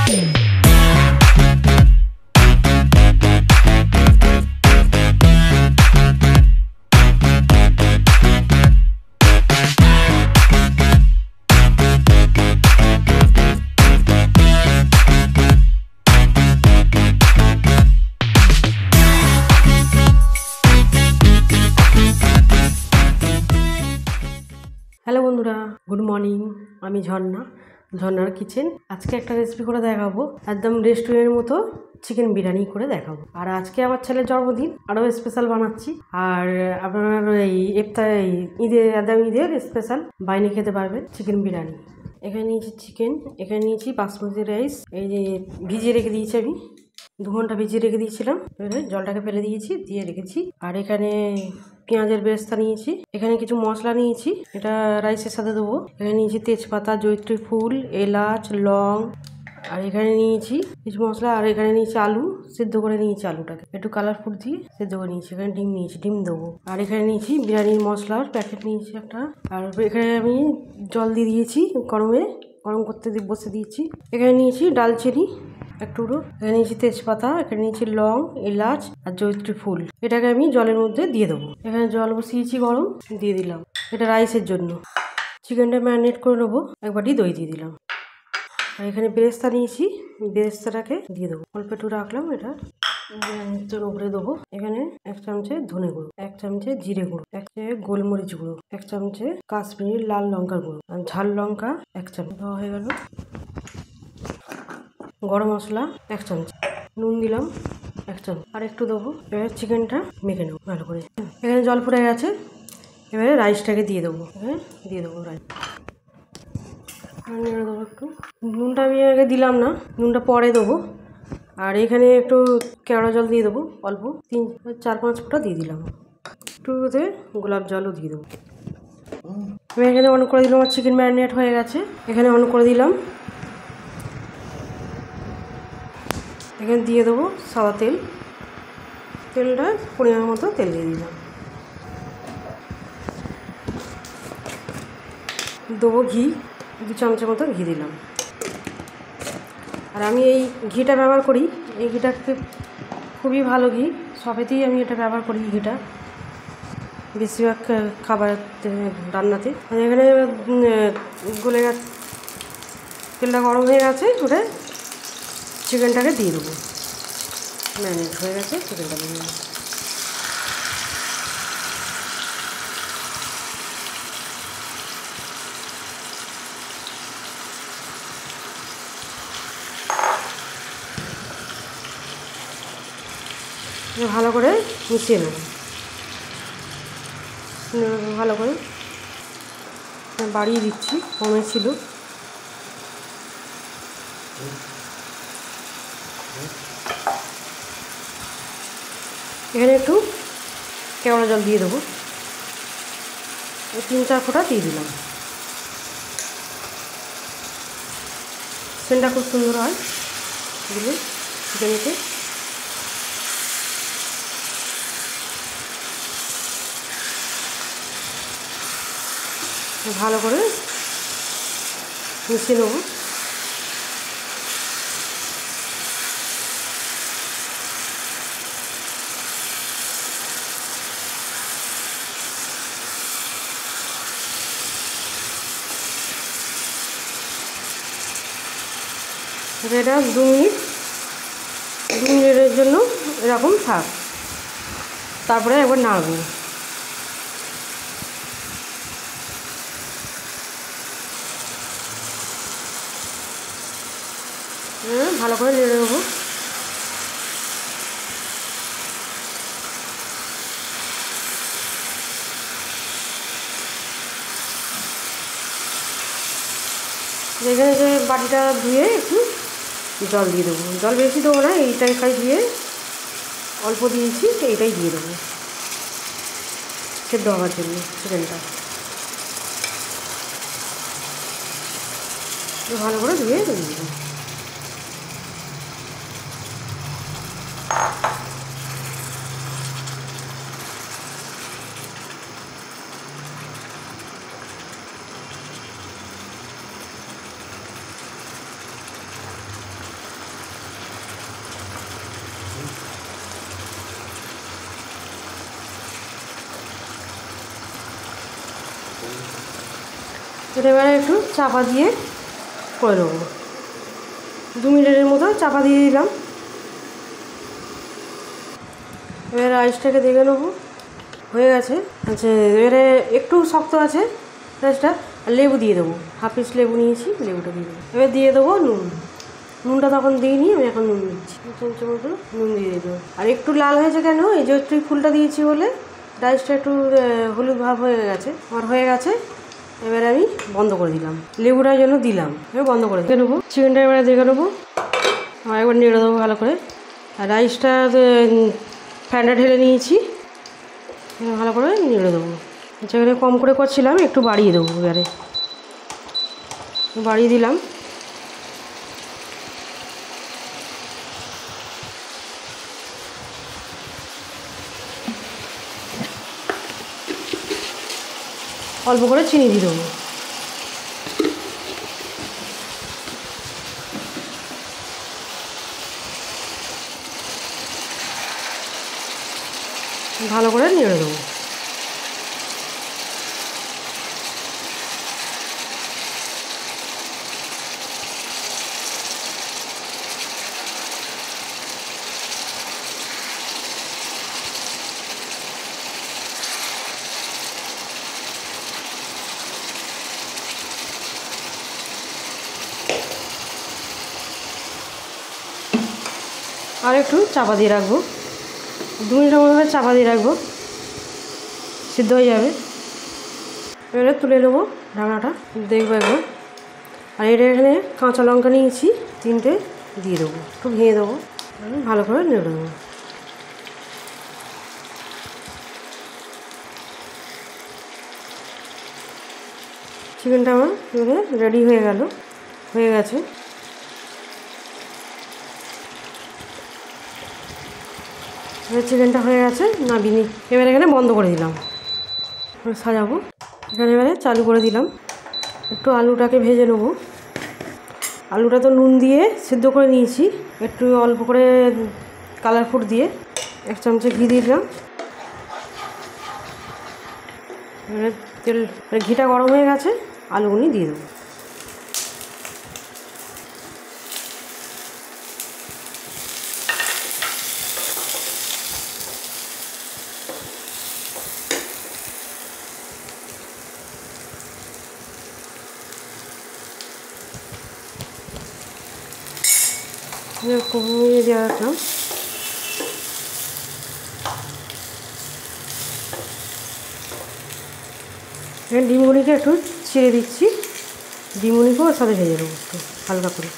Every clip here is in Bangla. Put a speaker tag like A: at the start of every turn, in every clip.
A: হ্যালো বন্ধুরা, গুড মর্নিং। আমি ঝর্ণার কিচেন। আজকে একটা রেসিপি করে দেখাবো, একদম রেস্টুরেন্টের মতো চিকেন বিরিয়ানি করে দেখাবো। আর আজকে আমার ছেলের জন্মদিন, আরও স্পেশাল বানাচ্ছি। আর আপনার এই ঈদের স্পেশাল বাইরে খেতে পারবেন চিকেন বিরিয়ানি। এখানে নিয়েছি চিকেন, এখানে নিয়েছি বাসমতি রাইস, এই যে ভিজিয়ে রেখে দিয়েছি, আমি 2 ঘন্টা ভিজিয়ে রেখে দিয়েছিলাম, জলটাকে ফেলে দিয়েছি, দিয়ে রেখেছি। আর এখানে পেঁয়াজের বেরেস্তা নিয়েছি, এখানে কিছু মশলা নিয়েছি, এটা রাইসের সাথে দেবো। এখানে নিয়েছি তেজপাতা, জয়িত্রী ফুল, এলাচ, লং। আর এখানে নিয়েছি কিছু মশলা। আর এখানে নিয়েছি আলু, সিদ্ধ করে নিয়েছি আলুটাকে একটু কালারফুল দিয়ে সিদ্ধ করে নিয়েছি। এখানে ডিম নিয়েছি, ডিম দেবো। আর এখানে নিয়েছি বিরিয়ানির মশলার প্যাকেট নিয়েছি একটা। আর এখানে আমি জল দিয়ে দিয়েছি, গরম করতে বসে দিয়েছি। এখানে নিয়েছি ডালচিনি একটুরো, এখানে নিয়েছি তেজপাতা, এখানে নিয়েছি লং, এলাচ আর জয়িত্রী ফুল। এটাকে আমি জলের মধ্যে দিয়ে দেবো। এখানে জল বসিয়েছি গরম, দিয়ে দিলাম। এটা রাইসের জন্য। চিকেনটা ম্যারিনেট করে নেবো, এক বাটি দই দিয়ে দিলাম। আর এখানে বেরেস্তা নিয়েছি, বেরেস্তাটাকে দিয়ে দেবো, অল্প একটু রাখলাম। এটা বিরিয়ানির উপরে দেবো। এখানে 1 চামচে ধনে গুঁড়ো, 1 চামচে জিরে গুঁড়ো, 1 চামচে গোলমরিচ গুঁড়ো, 1 চামচে কাশ্মীরি লাল লঙ্কার গুঁড়ো, আর ঝাল লঙ্কা 1 চামচ দেওয়া হয়ে গেল। গরম মশলা 1 চামচ, নুন দিলাম 1 চামচ, আর একটু দেবো। এবার চিকেনটা মেখে নেবো ভালো করে। এখানে জল ফুটে গেছে, এবারে রাইসটাকে দিয়ে দেবো। দিয়ে দেবো রাইস, নেড়ে দেবো একটু। নুনটা আমি আগে দিলাম না, নুনটা পরে দেবো। আর এখানে একটু কেওড়া জল দিয়ে দেবো, অল্প 4-5 ফোঁটা দিয়ে দিলাম। একটুতে গোলাপ জলও দিয়ে দেবো। আমি এখানে অন করে দিলাম, আমার চিকেন ম্যারিনেট হয়ে গেছে। এখানে অন করে দিলাম। এখানে দিয়ে দেবো সাদা তেল, তেলটা পরিমাণ মতো তেল দিয়ে দিলাম। দেবো ঘি, 2 চামচের মতো ঘি দিলাম। আর আমি এই ঘিটা ব্যবহার করি, এই ঘিটা খুবই ভালো ঘি, সবেতেই আমি এটা ব্যবহার করি ঘিটা, বেশিরভাগ খাবার রান্নাতে। এখানে গলে গেছে, তেলটা গরম হয়ে গেছে, ওটা চিকেনটাকে দিয়ে দেবো। ম্যারিনেট হয়ে গেছে, চিকেনটা দিয়ে দেবো। ভালো করে মিশিয়ে নেব, ভালো করে বাড়িয়ে দিচ্ছি, কমে ছিল। এখানে একটু কেওড়া জল দিয়ে দেবো, 3-4 ফোঁটা দিয়ে দিলাম। সেন্টটা খুব সুন্দর হয় দিলে চিকেনেতে। ভালো করে মিশিয়ে নেবো। এটা 2 মিনিটের জন্য এরকম থাক, তারপরে একবার নাড়বো। ভালো করে নেড়ে নেবো। এখানে যে বাটিটা ধুয়ে একটু জল দিয়ে দেবো, জল বেশি দেবো না, এইটাই খাই ধুয়ে অল্প দিয়েছি, এইটাই দিয়ে দেবো সেদ্ধ হওয়ার জন্য চিকেনটা। ভালো করে ধুয়ে দিয়ে দেবো। এটা এবারে একটু চাপা দিয়ে করে নেবো। 2 মিনিটের মতো চাপা দিয়ে দিলাম। এবারে রাইসটাকে দেখে নেবো হয়ে গেছে। আচ্ছা, এবারে একটু শক্ত আছে রাইসটা। লেবু দিয়ে দেবো, হাফ পিস লেবু নিয়েছি, লেবুটা দিয়ে দেবো। এবার দিয়ে দেবো নুনটা তখন দিইনি, আমি এখন নুন দিচ্ছি। 2 চামচ মতো নুন দিয়ে দেবো। আর একটু লাল হয়েছে কেন, এই যে একটু ফুলটা দিয়েছি বলে রাইসটা একটু হলুদ ভাব হয়ে গেছে। আমার হয়ে গেছে। এবারে আমি বন্ধ করে দিলাম, লেবুটার জন্য দিলাম। এবার বন্ধ করে দেখে নেবো চিকেনটা। এবারে দেখে নেবো, আর একবার নেড়ে দেবো ভালো করে। আর রাইসটা ফ্যানটা ঢেলে নিয়েছি, ভালো করে নেড়ে দেবো। যেখানে কম করে করছিলাম একটু বাড়িয়ে দেবো। এবারে বাড়িয়ে দিলাম। অল্প করে চিনি দিয়ে দেবো। ভালো করে নেড়ে দেবো। আর একটু চাপা দিয়ে রাখবো, 2 মিনিটের মতো চাপা দিয়ে রাখবো, সিদ্ধ হয়ে যাবে। এবারে তুলে নেবো ঢাকনাটা, দেখবো একবার। আর এটা এখানে কাঁচা লঙ্কা নিয়েছি 3টে, দিয়ে দেবো, একটু ভেঙে দেবো, ভালো করে নেড়ে দেবো। চিকেনটা আমার এবারে রেডি হয়ে গেছে। চিকেনটা হয়ে গেছে, নাবিয়ে এবারে এখানে বন্ধ করে দিলাম। সাজাবো, এখানে এবারে চালু করে দিলাম। একটু আলুটাকে ভেজে নেবো। আলুটা তো নুন দিয়ে সিদ্ধ করে নিয়েছি, একটু অল্প করে কালার ফুড দিয়ে 1 চামচ ঘি দিয়ে দিলাম। এবারে ঘিটা গরম হয়ে গেছে, আলুগুলি দিয়ে দেবো। কমিয়ে দেওয়া রাখলাম। ডিমগুলিকে একটু ছিঁড়ে দিচ্ছি, ডিমগুলিকেও ওর সাথে ভেজে নেবো একটু হালকা করে।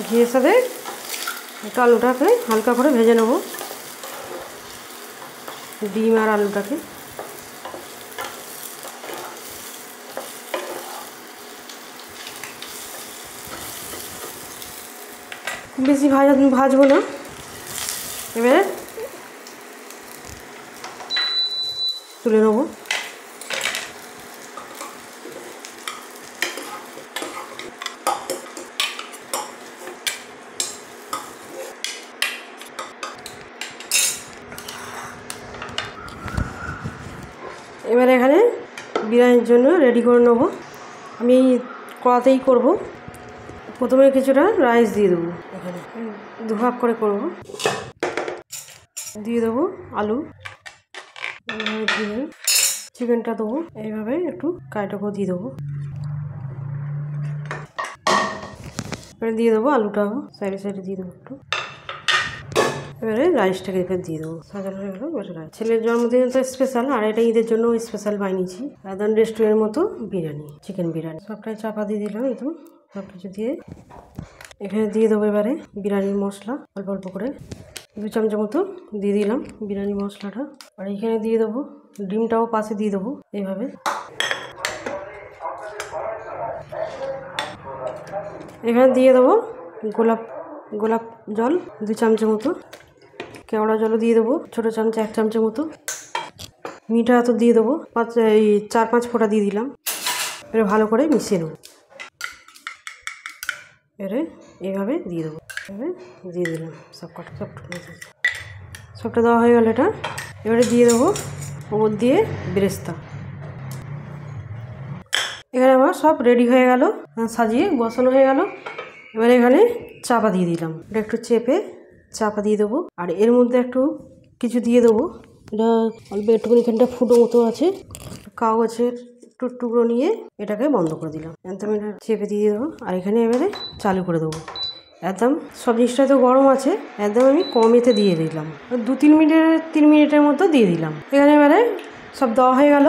A: ঘিয়ের সাথে একটু আলুটাকে হালকা করে ভেজে নেব, ডিম আর আলুটাকে। বেশি ভাজবো না। এবারে তুলে নেবো। এবারে এখানে বিরিয়ানির জন্য রেডি করে নেব। আমি এই কড়াতেই করব। প্রথমে কিছুটা রাইস দিয়ে দেবো, এখানে 2 ভাগ করে করব। দিয়ে দেবো আলু, দিয়ে চিকেনটা দেবো, এইভাবে একটু কাইটাকেও দিয়ে দেবো। এবারে দিয়ে দেবো আলুটাও সাইডে সাইডে দিয়ে দেবো একটু। এবারে রাইসটাকে এখানে দিয়ে দেবো। সাজানো হয়ে গেলো এবারে রাইস। ছেলের জন্মদিন তো স্পেশাল, আর এটা ঈদের জন্য স্পেশাল বানিয়েছি। একদম রেস্টুরেন্টের মতো বিরিয়ানি, চিকেন বিরিয়ানি। সবটাই চাপা দিয়ে দিলাম, একদম সব কিছু দিয়ে। এখানে দিয়ে দেবো এবারে বিরিয়ানির মশলা, অল্প অল্প করে 2 চামচ মতো দিয়ে দিলাম বিরিয়ানি মশলাটা। আর এখানে দিয়ে দেবো ডিমটাও পাশে দিয়ে দেবো এইভাবে। এখানে দিয়ে দেবো গোলাপ জল 2 চামচের মতো, কেওড়া জলও দিয়ে দেবো ছোটো চামচে 1 চামচের মতো, মিঠা তো দিয়ে দেবো 4-5 ফোঁটা দিয়ে দিলাম। এবারে ভালো করে মিশিয়ে নেব। এবারে এইভাবে দিয়ে দেবো, এবারে দিয়ে দিলাম সবটা দেওয়া হয়ে গেল। এটা এবারে দিয়ে দেবো ওপর দিয়ে বেরেস্তা। এখানে আমার সব রেডি হয়ে গেল, সাজিয়ে বসানো হয়ে গেল। এবারে এখানে চাপা দিয়ে দিলাম, এটা একটু চেপে চাপা দিয়ে দেবো। আর এর মধ্যে একটু কিছু দিয়ে দেবো, এটা অল্প একটুখানি এখানটা ফুটো মতো আছে, কাগজের একটু টুকরো নিয়ে এটাকে বন্ধ করে দিলাম। একদম এটা চেপে দিয়ে দেবো। আর এখানে এবারে চালু করে দেবো। একদম সব জিনিসটা তো গরম আছে, একদম আমি কমেতে দিয়ে দিলাম, 3 মিনিটের মতো দিয়ে দিলাম। এখানে এবারে সব দেওয়া হয়ে গেল।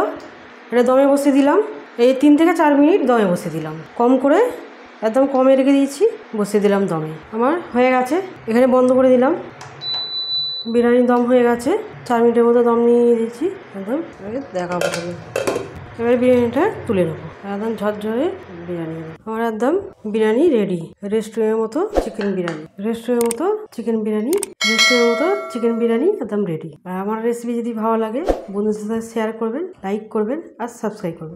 A: এটা দমে বসিয়ে দিলাম, এই 3 থেকে 4 মিনিট দমে বসিয়ে দিলাম, কম করে একদম কমে রেখে দিয়েছি, বসিয়ে দিলাম দমে। আমার হয়ে গেছে, এখানে বন্ধ করে দিলাম। বিরিয়ানি দম হয়ে গেছে, 4 মিনিটের মতো দম নিয়ে দিয়েছি। একদম দেখাবো, এবারে বিরিয়ানিটা তুলে নেবো। একদম ঝরঝরে বিরিয়ানি আমার একদম বিরিয়ানি রেডি। রেস্টুরেন্টের মতো চিকেন বিরিয়ানি একদম রেডি। আর আমার রেসিপি যদি ভালো লাগে বন্ধুদের সাথে শেয়ার করবেন, লাইক করবেন আর সাবস্ক্রাইব করবেন।